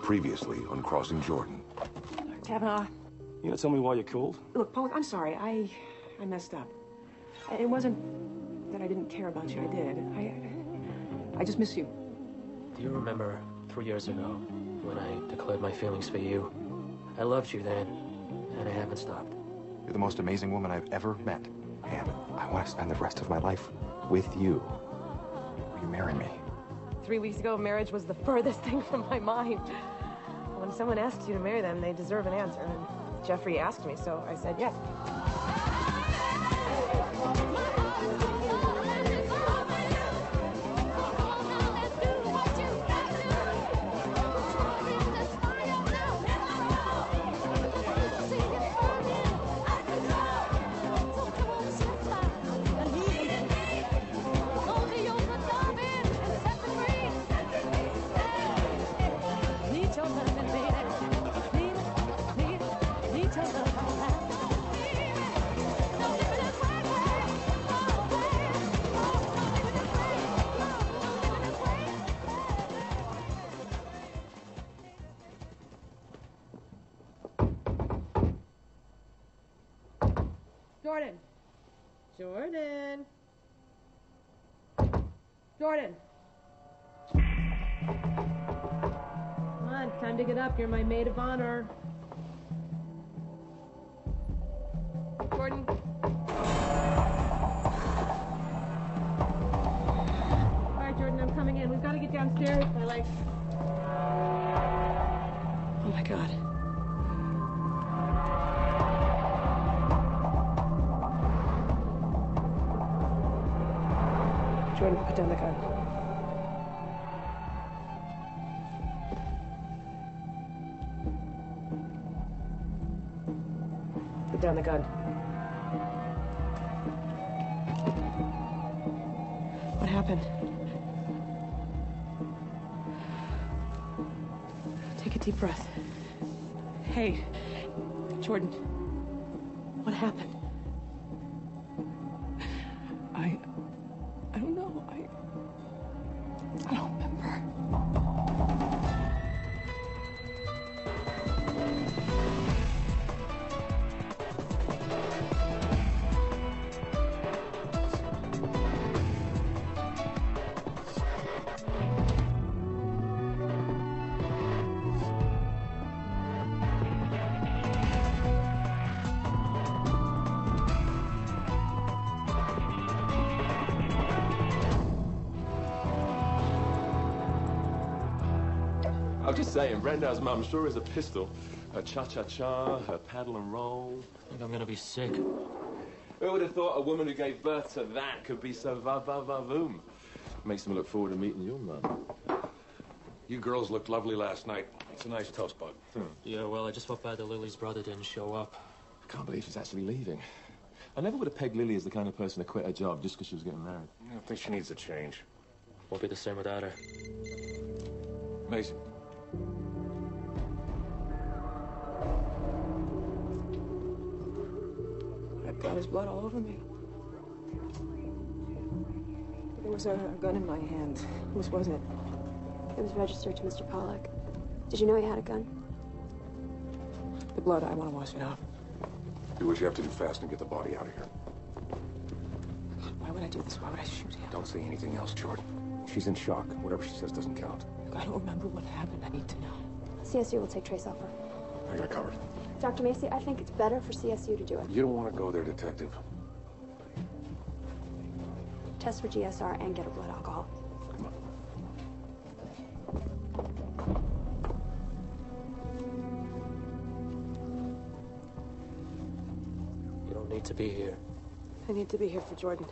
Previously on Crossing Jordan. Kavanaugh. You gonna tell me why you called? Look, Paul, I'm sorry. I messed up. It wasn't that I didn't care about you. I did. I just miss you. Do you remember 3 years ago when I declared my feelings for you? I loved you then, and I haven't stopped. You're the most amazing woman I've ever met. And I want to spend the rest of my life with you. Will you marry me? 3 weeks ago, marriage was the furthest thing from my mind. When someone asks you to marry them, they deserve an answer. And Jeffrey asked me, so I said yes. Jordan. Jordan. Jordan. Come on, time to get up. You're my maid of honor. Jordan. All right, Jordan, I'm coming in. We've got to get downstairs. My legs. Oh, my God. Jordan, put down the gun. Put down the gun. What happened? Take a deep breath. Hey, Jordan, what happened? I don't know. I don't remember. I was just saying, Brenda's mum sure is a pistol. Her cha-cha-cha, her paddle and roll. I think I'm gonna be sick. Who would have thought a woman who gave birth to that could be so va-va-va-voom? Makes me look forward to meeting your mum. You girls looked lovely last night. It's a nice toast, Bud. Yeah, well, I just felt bad that Lily's brother didn't show up. I can't believe she's actually leaving. I never would have pegged Lily as the kind of person to quit her job just because she was getting married. I don't think she needs a change. Won't be the same without her. Mason. I've got his blood all over me. There was a gun in my hand. Whose was it? It was registered to Mr. Pollack. Did you know he had a gun? The blood, I want to wash it off. Do what you have to do fast and get the body out of here. Why would I do this? Why would I shoot him? Don't say anything else, Jordan. She's in shock. Whatever she says doesn't count. Look, I don't remember what happened. I need to know. CSU will take trace off her. I got it covered. Dr. Macy, I think it's better for CSU to do it. You don't want to go there, Detective. Test for GSR and get her blood alcohol. Come on. You don't need to be here. I need to be here for Jordan.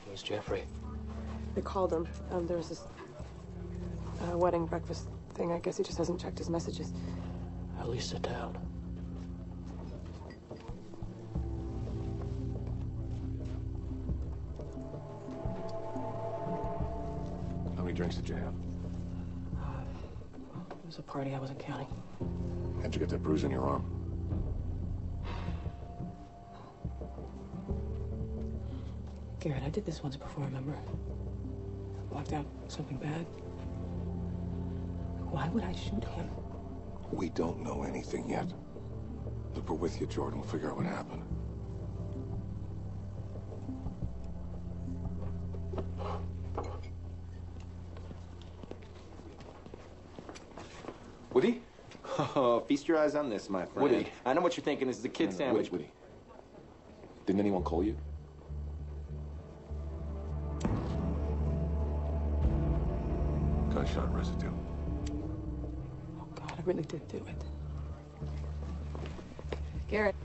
Where's Jeffrey? They called him. There was this wedding breakfast thing. I guess he just hasn't checked his messages. At least sit down. How many drinks did you have? It was a party. I wasn't counting. How'd you get that bruise on your arm? Garrett, I did this once before, remember? I blocked out something bad. Why would I shoot him? We don't know anything yet. Look, we're with you, Jordan. We'll figure out what happened. Woody? Oh, feast your eyes on this, my friend. Woody. I know what you're thinking. This is a kid sandwich. Woody. Didn't anyone call you? Gunshot residue. Oh, God, I really did do it. Garrett.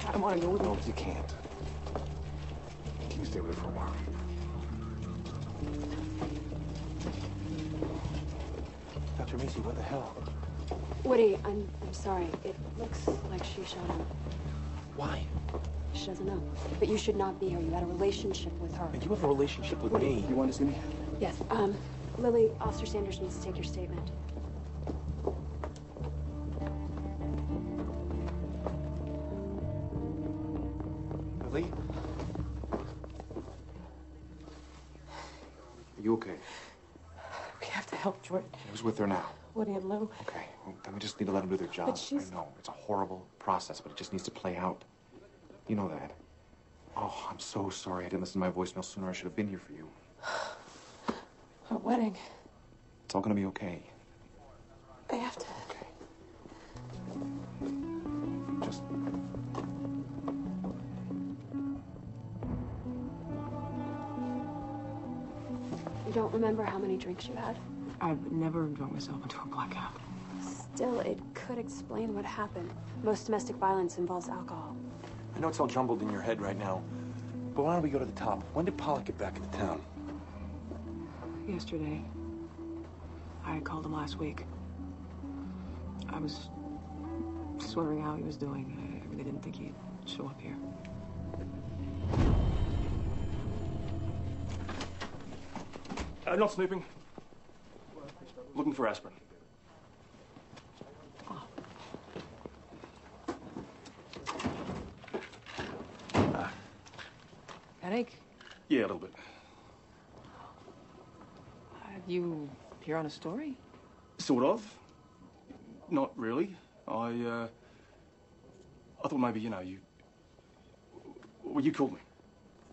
I don't want to go with you. No, you can't. Can you stay with her for a while? Dr. Macy, what the hell? Woody, I'm sorry. It looks like she shot him. Why? She doesn't know. But you should not be here. You had a relationship with her. And you have a relationship with me. You want to see me? Yes. Lily, Officer Sanders needs to take your statement. Lily? Are you okay? We have to help Jordan. Who's with her now? Woody and Lou. Okay, well, then we just need to let them do their job. But she's- I know, it's a horrible process, but it just needs to play out. You know that. Oh, I'm so sorry I didn't listen to my voicemail sooner. I should have been here for you. Our wedding. It's all gonna be okay. I have to. Okay. Just... You don't remember how many drinks you had? I've never drunk myself into a blackout. Still, it could explain what happened. Most domestic violence involves alcohol. I know it's all jumbled in your head right now, but why don't we go to the top? When did Pollock get back into town? Yesterday. I called him last week. I was just wondering how he was doing. I really didn't think he'd show up here. Not snooping. Looking for aspirin. Headache? Yeah, a little bit. You here on a story? Sort of. Not really. I thought maybe, you know, well, you called me.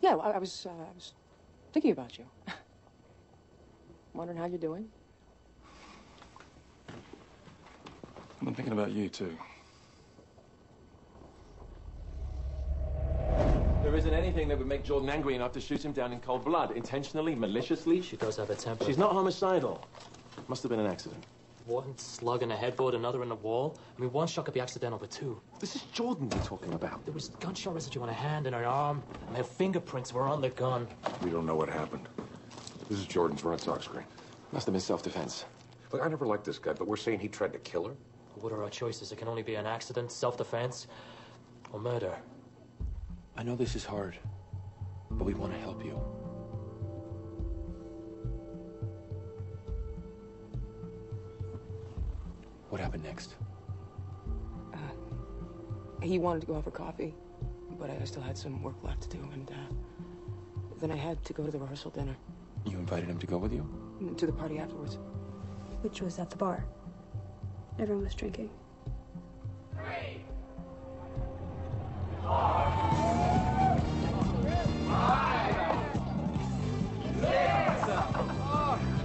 Yeah, well, I was thinking about you. Wondering how you're doing. I've been thinking about you, too. There isn't anything that would make Jordan angry enough to shoot him down in cold blood, intentionally, maliciously. She does have a temper. She's not homicidal. Must have been an accident. One slug in the headboard, another in the wall. I mean, one shot could be accidental, but two. This is Jordan we're talking about. There was gunshot residue on her hand and her arm, and her fingerprints were on the gun. We don't know what happened. This is Jordan's Red Sox screen. Must have been self-defense. Look, I never liked this guy, but we're saying he tried to kill her? What are our choices? It can only be an accident, self-defense, or murder. I know this is hard, but we want to help you. What happened next? He wanted to go out for coffee, but I still had some work left to do, and then I had to go to the rehearsal dinner. You invited him to go with you? To the party afterwards. Which was at the bar. Everyone was drinking.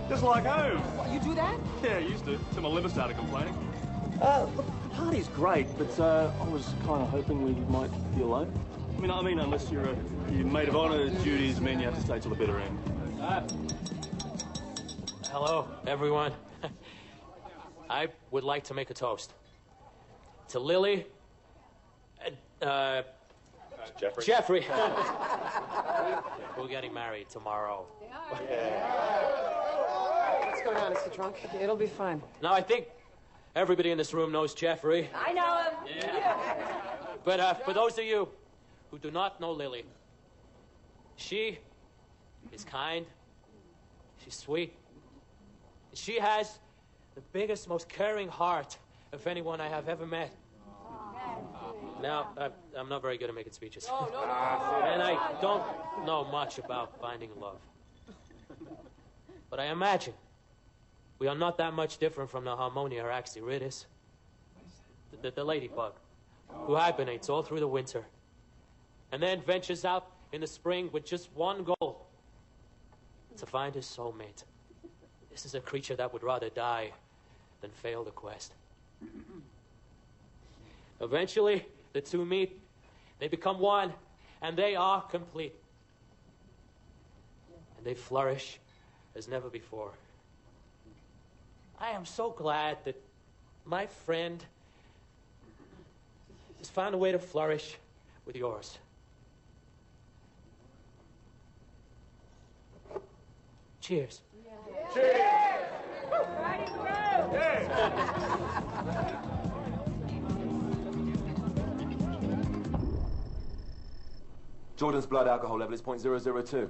Just like home. What, you do that? Yeah, I used to, till my liver started complaining. Look, the party's great, but I was kind of hoping we might be alone. I mean, unless you're your maid of honor duties mean you have to stay till the bitter end. Hello, everyone. I would like to make a toast. To Lily and, Jeffrey. We're getting married tomorrow. What's going on? Is he drunk? It'll be fine. Now, I think everybody in this room knows Jeffrey. I know him. Yeah. But for those of you who do not know Lily, she is kind, she's sweet. She has the biggest, most caring heart of anyone I have ever met. Now, I'm not very good at making speeches. And and I don't know much about finding love. But I imagine we are not that much different from the Harmonia araxyridis, the ladybug, who hibernates all through the winter and then ventures out in the spring with just one goal: to find his soulmate. This is a creature that would rather die than fail the quest. Eventually, the two meet, they become one, and they are complete. And they flourish as never before. I am so glad that my friend has found a way to flourish with yours. Cheers. Yeah. Cheers! Jordan's blood alcohol level is 0.002.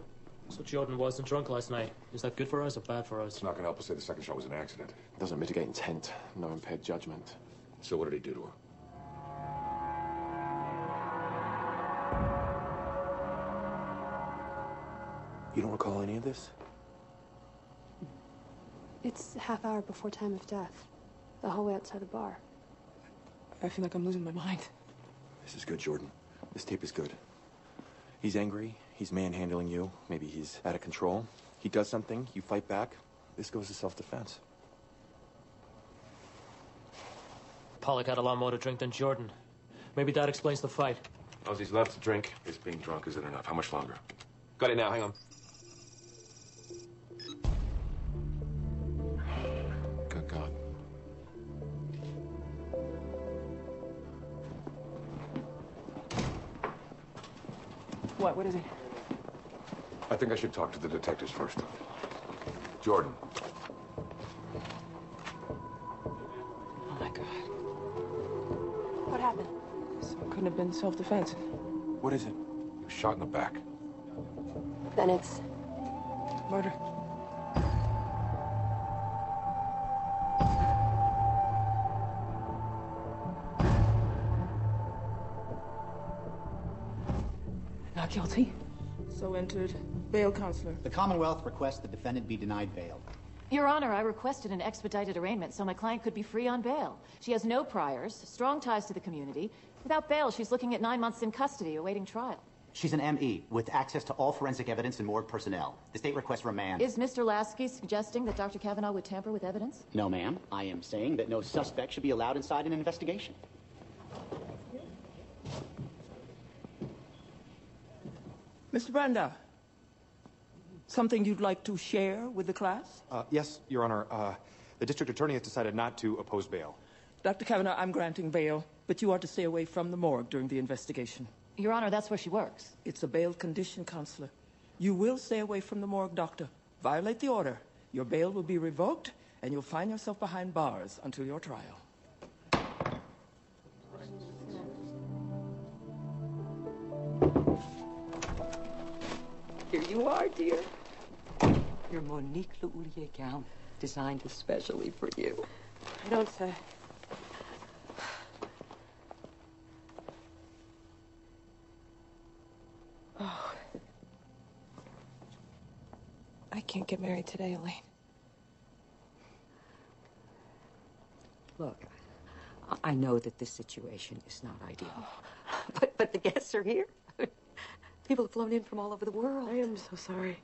So Jordan wasn't drunk last night. Is that good for us or bad for us? It's not going to help us say the second shot was an accident. It doesn't mitigate intent, no impaired judgment. So what did he do to her? You don't recall any of this? It's a half hour before time of death. The hallway outside the bar. I feel like I'm losing my mind. This is good, Jordan. This tape is good. He's angry. He's manhandling you. Maybe he's out of control. He does something. You fight back. This goes to self-defense. Pollock had a lot more to drink than Jordan. Maybe that explains the fight. Ozzy's love to drink. Is being drunk isn't enough. How much longer? Got it now, hang on. Good God. What is it? I think I should talk to the detectives first. Jordan. Oh, my God. What happened? So it couldn't have been self-defense. What is it? He was shot in the back. Then it's... Murder. Not guilty. So entered. Bail counselor. The Commonwealth requests the defendant be denied bail. Your Honor, I requested an expedited arraignment so my client could be free on bail. She has no priors, strong ties to the community. Without bail, she's looking at 9 months in custody, awaiting trial. She's an ME with access to all forensic evidence and morgue personnel. The state requests remand. Is Mr. Lasky suggesting that Dr. Kavanaugh would tamper with evidence? No, ma'am. I am saying that no suspect should be allowed inside an investigation. Mr. Brandau, something you'd like to share with the class? Yes, Your Honor. The district attorney has decided not to oppose bail. Dr. Kavanaugh, I'm granting bail, but you are to stay away from the morgue during the investigation. Your Honor, that's where she works. It's a bail condition, Counselor. You will stay away from the morgue, Doctor. Violate the order. Your bail will be revoked, and you'll find yourself behind bars until your trial. Here you are, dear. Your Monique Lhuillier gown, designed especially for you. I don't say. Oh. I can't get married today, Elaine. Look, I know that this situation is not ideal. But the guests are here. People have flown in from all over the world. I am so sorry.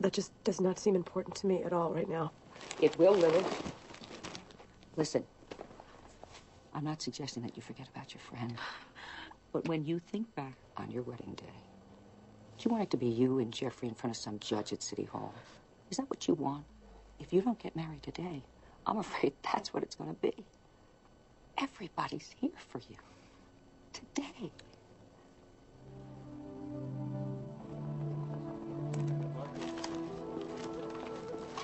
That just does not seem important to me at all right now. It will, Lily. Listen, I'm not suggesting that you forget about your friend. But when you think back on your wedding day, do you want it to be you and Jeffrey in front of some judge at City Hall? Is that what you want? If you don't get married today, I'm afraid that's what it's going to be. Everybody's here for you. Today.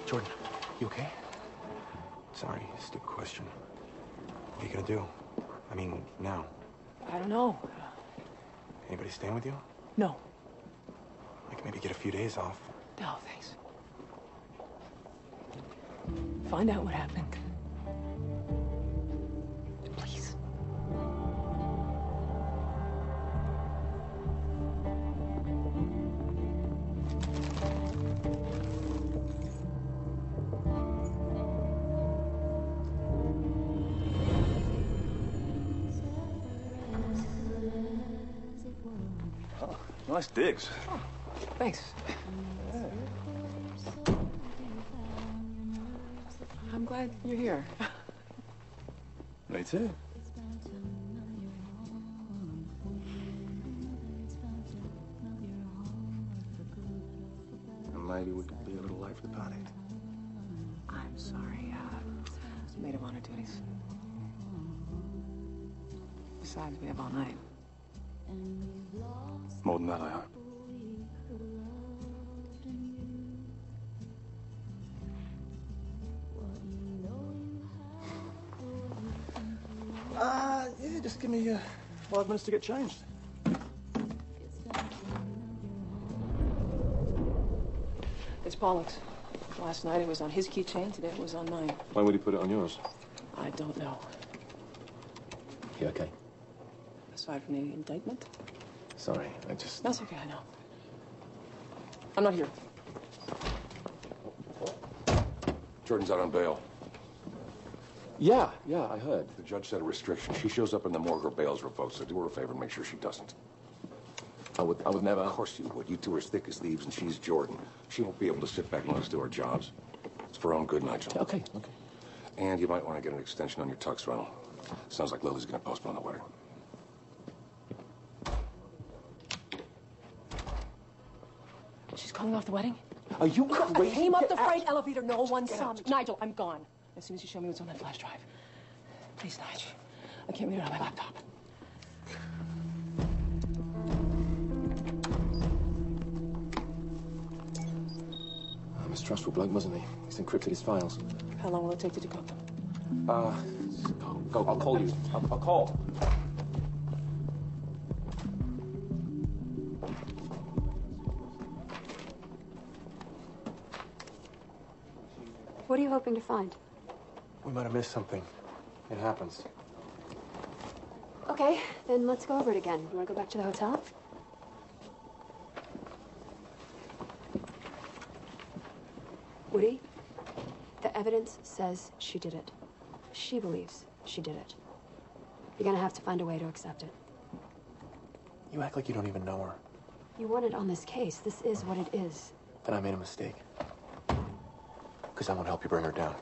Jordan, you okay? Sorry, stupid question. What are you gonna do? I mean, now. I don't know. Anybody staying with you? No. I can maybe get a few days off. No, thanks. Find out what happened. Please. Oh, nice digs. Oh, thanks. I'm glad you're here. Me too. And maybe we could be a little late for the party. I'm sorry, maid of honor duties. Besides, we have all night. More than that, I hope. Yeah, just give me 5 minutes to get changed. It's Pollock's. Last night it was on his keychain, today it was on mine. Why would he put it on yours? I don't know. You okay? Aside from the indictment? Sorry, I just... That's okay, I know. I'm not here. Jordan's out on bail. Yeah, I heard. The judge set a restriction. She shows up in the morgue, her bail's revoked, so do her a favor and make sure she doesn't. I would never... Of course you would. You two are as thick as thieves, and she's Jordan. She won't be able to sit back and let us do our jobs. It's for her own good, Nigel. Okay. And you might want to get an extension on your tux rental. Sounds like Lily's going to postpone the wedding. She's calling off the wedding? Are you crazy? I came up the freight elevator, no one saw me. Nigel, I'm gone. As soon as you show me what's on that flash drive. Please, Nigel. I can't read it on my laptop. Mistrustful bloke, wasn't he? He's encrypted his files. How long will it take to decode them? Go. I'll call you. I'll call. What are you hoping to find? We might have missed something. It happens. Okay, then let's go over it again. You want to go back to the hotel? Woody, the evidence says she did it. She believes she did it. You're gonna have to find a way to accept it. You act like you don't even know her. You won it on this case. This is what it is. Then I made a mistake. Because I won't help you bring her down.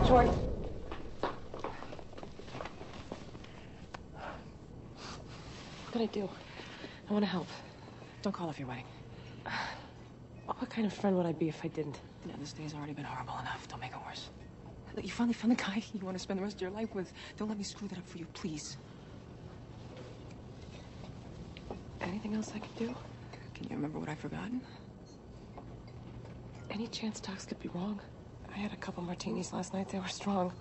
Jordan. What can I do? I want to help. Don't call off your wedding. What kind of friend would I be if I didn't? You know, this day's already been horrible enough. Don't make it worse. Look, you finally found the guy you want to spend the rest of your life with. Don't let me screw that up for you, please. Anything else I could do? Can you remember what I've forgotten? Any chance talks could be wrong? I had a couple martinis last night. They were strong.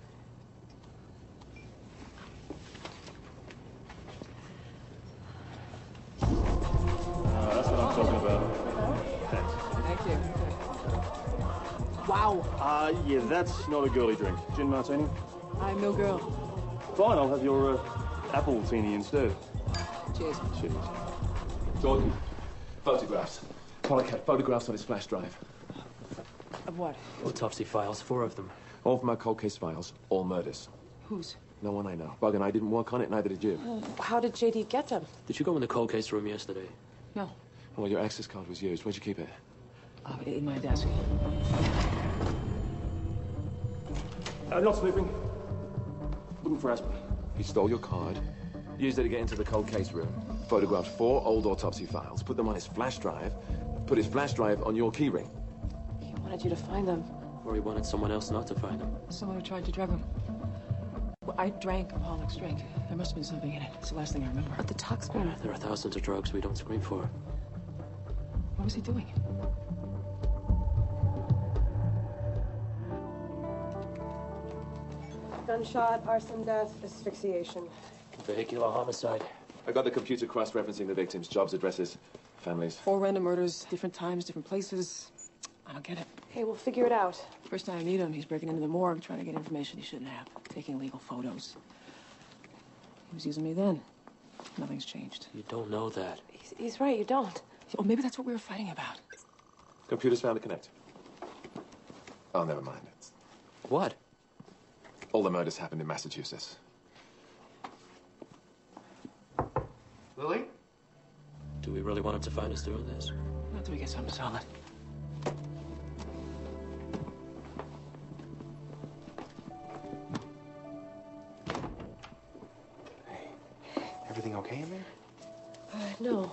That's what I'm talking about. Thanks. Thank you. Wow. Yeah, that's not a girly drink. Gin martini? I'm no girl. Fine, I'll have your apple teeny instead. Cheers. Cheers. Jordan, photographs. Pollock had photographs on his flash drive. Of what? Autopsy files, 4 of them. All from our cold case files, all murders. Whose? No one I know. Bug and I didn't work on it, neither did you. Well, how did JD get them? Did you go in the cold case room yesterday? No. Well, your access card was used. Where'd you keep it? In my desk. Not sleeping. Looking for aspirin. He stole your card, used it to get into the cold case room, photographed 4 old autopsy files, put them on his flash drive, put his flash drive on your keyring. He wanted you to find them. Or he wanted someone else not to find them. Someone who tried to drug him. Well, I drank Pollock's drink. There must have been something in it. It's the last thing I remember. But the tox bin. There are thousands of drugs we don't screen for. What was he doing? Gunshot, arson death, asphyxiation. Vehicular homicide. I got the computer cross-referencing the victims' jobs, addresses, families. 4 random murders, different times, different places. I don't get it. Okay, we'll figure it out. First time I meet him, he's breaking into the morgue, trying to get information he shouldn't have, taking illegal photos. He was using me then. Nothing's changed. You don't know that. He He's right, you don't. Well, maybe that's what we were fighting about. Computers found to connect. Oh, never mind. What? All the murders happened in Massachusetts. Lily? Do we really want him to find us doing this? Not till we get something solid. Everything okay in there? No.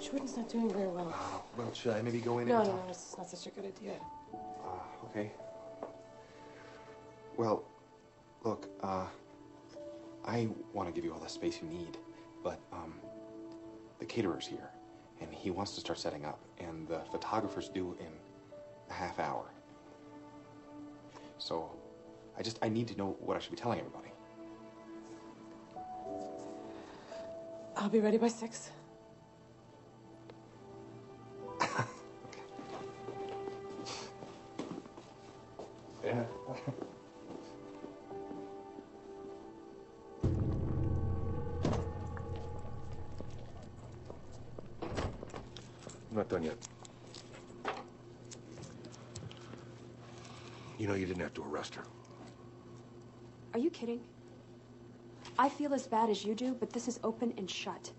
Jordan's not doing very well. Well, should I maybe go in No, and no, talk? no, it's not such a good idea. Okay. Well, look, I want to give you all the space you need, but, the caterer's here, and he wants to start setting up, and the photographer's due in a half hour. So, I need to know what I should be telling everybody. I'll be ready by 6. Yeah. I'm not done yet. You know you didn't have to arrest her. Are you kidding? I feel as bad as you do, but this is open and shut.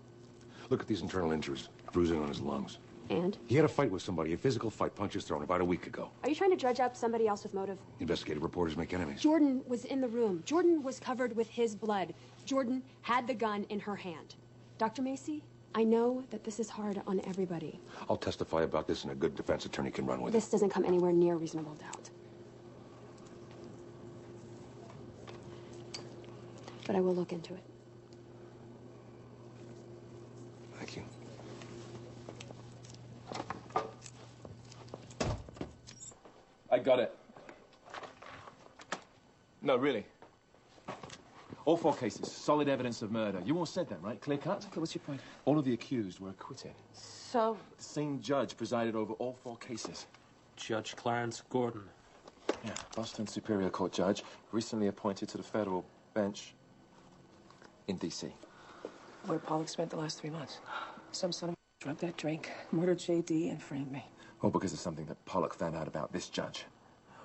Look at these internal injuries, bruising on his lungs. And? He had a fight with somebody, a physical fight, punches thrown about a week ago. Are you trying to dredge up somebody else with motive? Investigative reporters make enemies. Jordan was in the room. Jordan was covered with his blood. Jordan had the gun in her hand. Dr. Macy, I know that this is hard on everybody. I'll testify about this and a good defense attorney can run with it. This doesn't come anywhere near reasonable doubt. But I will look into it. Thank you. I got it. No, really. All 4 cases, solid evidence of murder. You all said that, right? Clear cut? Okay, what's your point? All of the accused were acquitted. So? The same judge presided over all 4 cases. Judge Clarence Gordon. Yeah, Boston Superior Court judge, recently appointed to the federal bench in D.C. Where Pollock spent the last 3 months. Some son of a drugged that drink, murdered J.D., and framed me. All because of something that Pollock found out about this judge.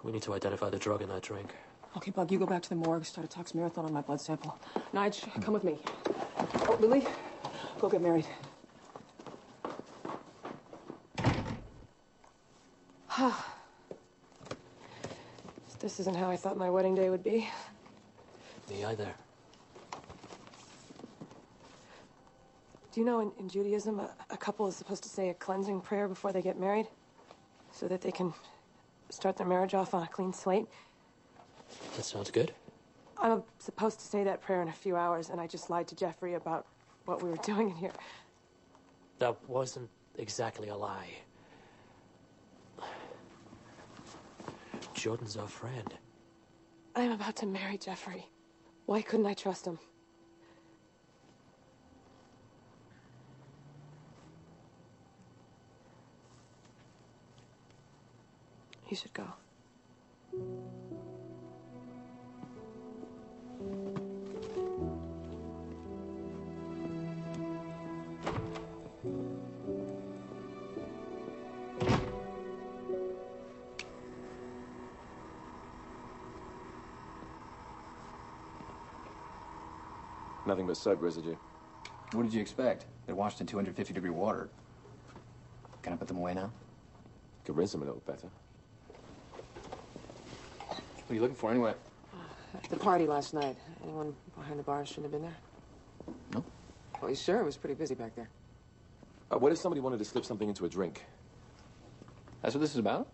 We need to identify the drug in that drink. Okay, Bug, you go back to the morgue, start a tox marathon on my blood sample. Nige, come with me. Oh, Lily, go get married. This isn't how I thought my wedding day would be. Me either. Do you know in Judaism, a couple is supposed to say a cleansing prayer before they get married? So that they can start their marriage off on a clean slate? That sounds good. I'm supposed to say that prayer in a few hours, and I just lied to Jeffrey about what we were doing in here. That wasn't exactly a lie. Jordan's our friend. I'm about to marry Jeffrey. Why couldn't I trust him? You should go. Nothing but soap residue. What did you expect? They're washed in 250-degree water. Can I put them away now? Could rinse them a little better. What are you looking for anyway? At the party last night. Anyone behind the bars shouldn't have been there? No. Well, you sure? It was pretty busy back there. What if somebody wanted to slip something into a drink? That's what this is about?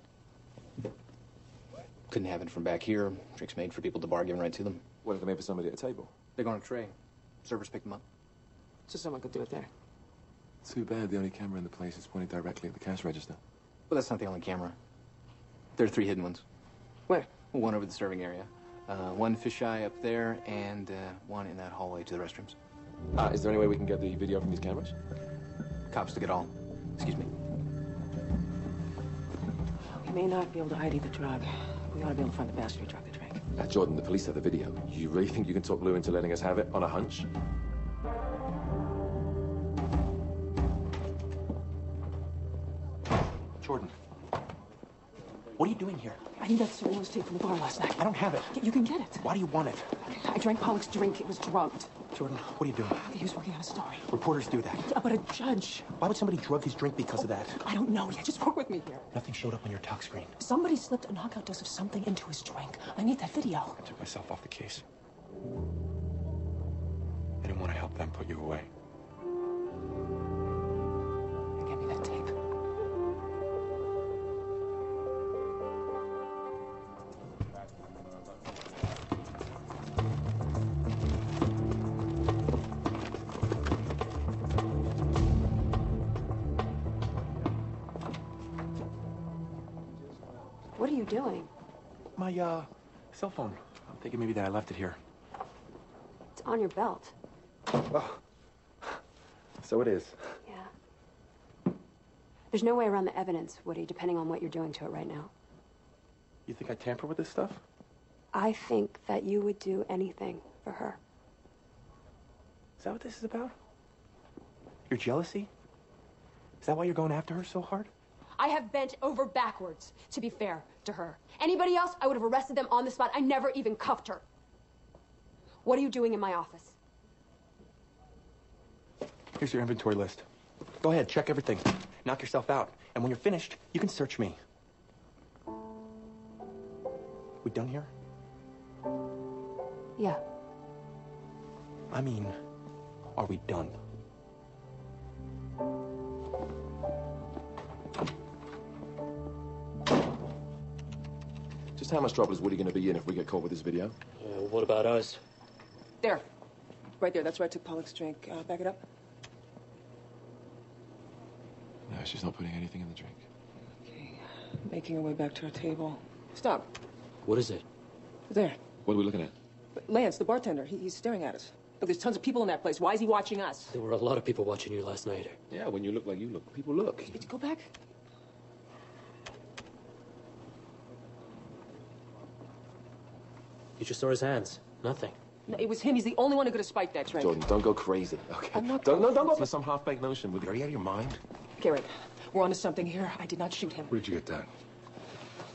Couldn't have it from back here. Drinks made for people to bar, given right to them. What if they're made for somebody at a table? They go on a tray. Servers pick them up. Just someone could do it there. Too bad the only camera in the place is pointed directly at the cash register. Well, that's not the only camera. There are 3 hidden ones. Where? One over the serving area. One fisheye up there, and one in that hallway to the restrooms. Is there any way we can get the video from these cameras? Cops took it all. Excuse me. We may not be able to ID the drug. We ought to be able to find the bastard who drugged the drink. Jordan, the police have the video. You really think you can talk Lou into letting us have it on a hunch? Jordan. What are you doing here? I need that soloist tape from the bar last night. I don't have it. You can get it. Why do you want it? I drank Pollock's drink. It was drugged. Jordan, what are you doing? He was working on a story. Reporters do that. Yeah, but a judge. Why would somebody drug his drink because of that? I don't know yet. Just work with me here. Nothing showed up on your talk screen. Somebody slipped a knockout dose of something into his drink. I need that video. I took myself off the case. I didn't want to help them put you away. Get me that tape. What are you doing? My, cell phone. I'm thinking maybe that I left it here. It's on your belt. Oh. So it is. Yeah. There's no way around the evidence, Woody, depending on what you're doing to it right now. You think I tamper with this stuff? I think that you would do anything for her. Is that what this is about? Your jealousy? Is that why you're going after her so hard? I have bent over backwards to be fair to her. Anybody else, I would have arrested them on the spot. I never even cuffed her. What are you doing in my office? Here's your inventory list. Go ahead, check everything. Knock yourself out. And when you're finished, you can search me. We done here? Yeah. I mean, are we done? Just how much trouble is Woody going to be in if we get caught with this video? What about us? There. Right there. That's where I took Pollock's drink. Back it up. No, she's not putting anything in the drink. Okay. Making her way back to her table. Stop. What is it? There. What are we looking at? Lance, the bartender. He's staring at us. Look, there's tons of people in that place. Why is he watching us? There were a lot of people watching you last night. Yeah, when you look like you look, people look. Go back. You just saw his hands. Nothing. No, it was him. He's the only one who could have spiked that drink. Jordan, don't go crazy, okay? I'm not Don't go for some half-baked notion. Are you out of your mind? Okay, right. We're onto something here. I did not shoot him. Where did you get that?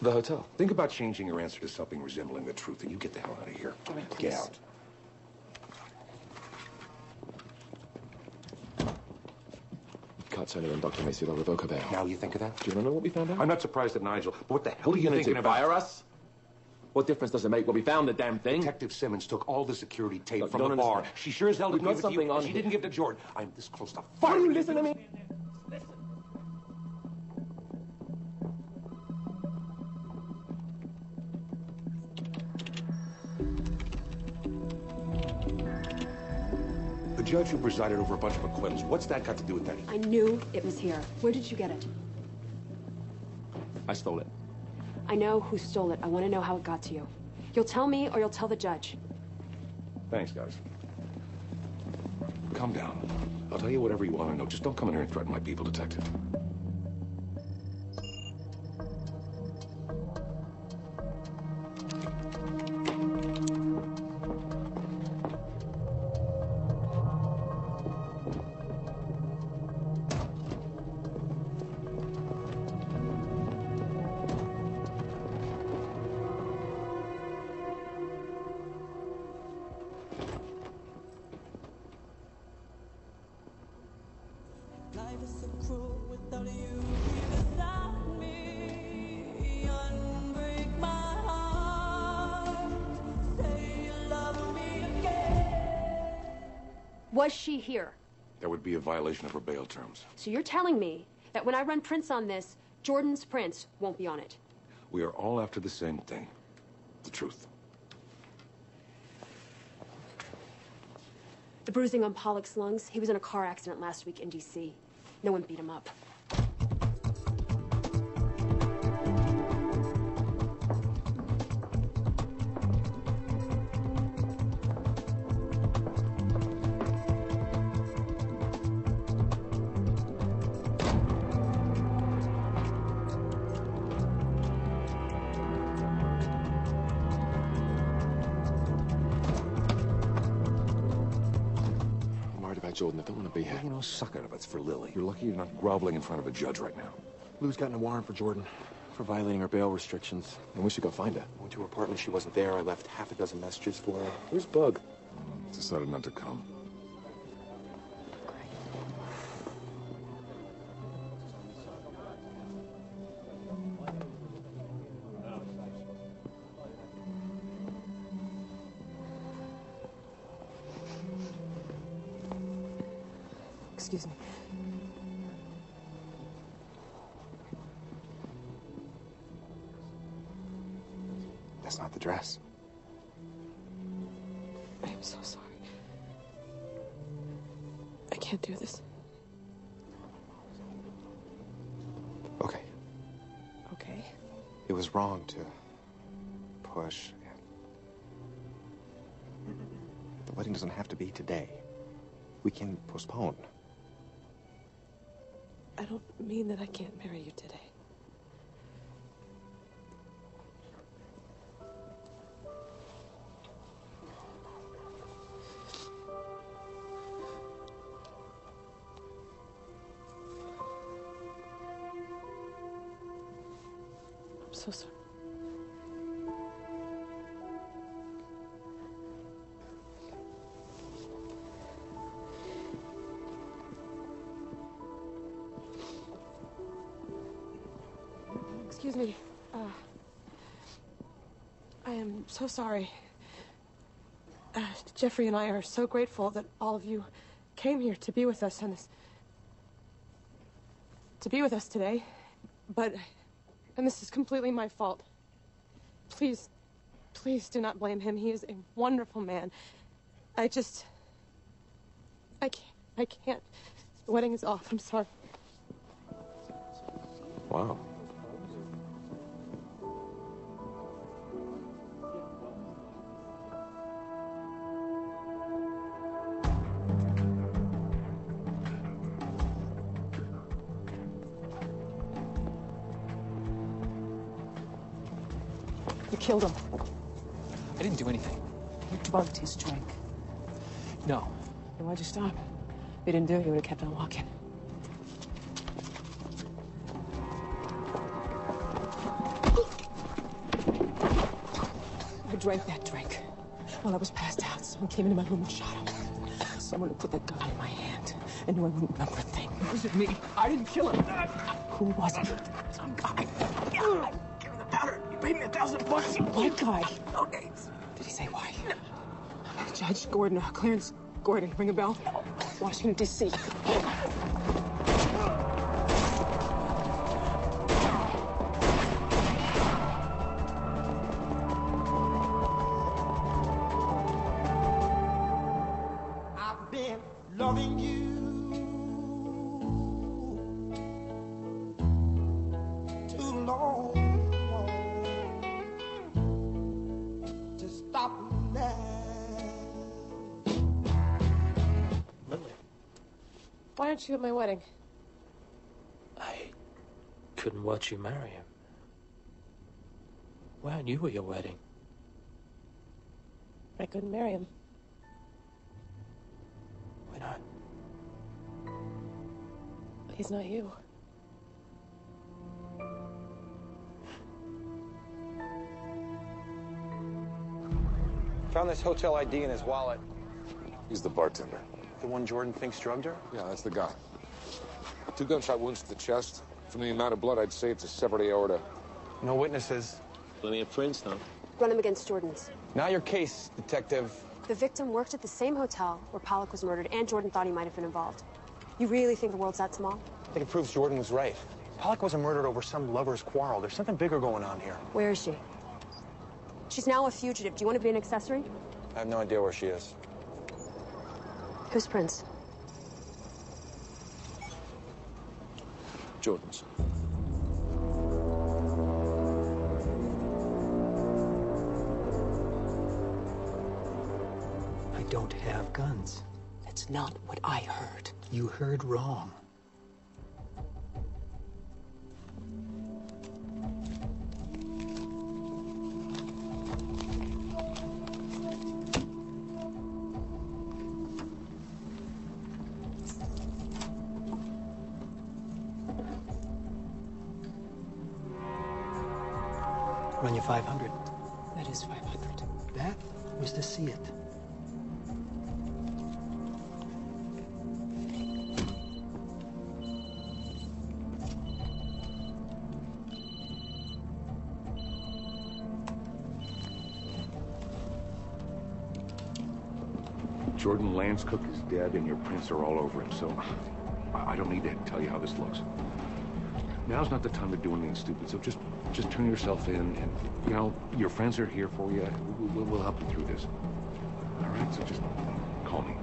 The hotel. Think about changing your answer to something resembling the truth, and you get the hell out of here. All right, please. Get out. Can't turn it on Dr. Macy. They'll revoke her bail. Now you think of that? Do you want to know what we found out? I'm not surprised at Nigel, but what the hell What are you thinking about? Fire us? What difference does it make? Well, we found the damn thing. Detective Simmons took all the security tape Look, from you the don't bar. understand. She sure as hell didn't We've give got it to you. something on She here. didn't give it to Jordan. I'm this close to Why firing don't you you. listen to me? The judge who presided over a bunch of acquittals, what's that got to do with anything? I knew it was here. Where did you get it? I stole it. I know who stole it. I want to know how it got to you. You'll tell me or you'll tell the judge. Thanks, guys. Calm down. I'll tell you whatever you want to know. Just don't come in here and threaten my people, Detective. Was she here? That would be a violation of her bail terms. So you're telling me that when I run prints on this, Jordan's prints won't be on it? We are all after the same thing. The truth. The bruising on Pollock's lungs, he was in a car accident last week in D.C. No one beat him up. I'm worried about Jordan. I don't want to be here. You know, suck it if it's for Lily. You're lucky you're not groveling in front of a judge right now. Lou's gotten a warrant for Jordan for violating her bail restrictions. And we should go find her. Went to her apartment. She wasn't there. I left half a dozen messages for her. Where's Bug? Decided not to come. Excuse me. That's not the dress. I'm so sorry. I can't do this. Okay. Okay. It was wrong to push. The wedding doesn't have to be today. We can postpone. I don't mean that I can't marry you today. I'm so sorry. Excuse me. I am so sorry. Jeffrey and I are so grateful that all of you came here to be with us on this... to be with us today. And this is completely my fault. Please, please do not blame him. He is a wonderful man. I can't. The wedding is off. I'm sorry. Wow. You killed him. I didn't do anything. You drugged his drink. No. Then why'd you stop? If you didn't do it, you would have kept on walking. I drank that drink. While I was passed out, someone came into my room and shot him. Someone who put that gun in my hand and knew I wouldn't remember a thing. It wasn't me. I didn't kill him. Who was it? Some guy. Give him the powder. You paid me $1,000. White guy. No names. Did he say why? No. Judge Gordon, Clarence Gordon, ring a bell? Washington, D.C. I've been loving you too long to stop now. Why aren't you at my wedding? I couldn't watch you marry him. Why aren't you at your wedding? I couldn't marry him. Why not? He's not you. Found this hotel ID in his wallet. He's the bartender. The one Jordan thinks drugged her? Yeah, that's the guy. 2 gunshot wounds to the chest. From the amount of blood, I'd say it's a severed aorta. No witnesses. Plenty of prints, though. Run him against Jordan's. Not your case, detective. The victim worked at the same hotel where Pollock was murdered, and Jordan thought he might have been involved. You really think the world's that small? I think it proves Jordan was right. Pollock wasn't murdered over some lover's quarrel. There's something bigger going on here. Where is she? She's now a fugitive. Do you want to be an accessory? I have no idea where she is. Who's Prince? Jordan's. I don't have guns. That's not what I heard. You heard wrong. Run you 500. That is 500. That was to see it. Jordan Lance Cook is dead and your prints are all over him, so I don't need to tell you how this looks. Now's not the time to do anything stupid, so just turn yourself in and, you know, your friends are here for you. We'll help you through this. All right, so just call me.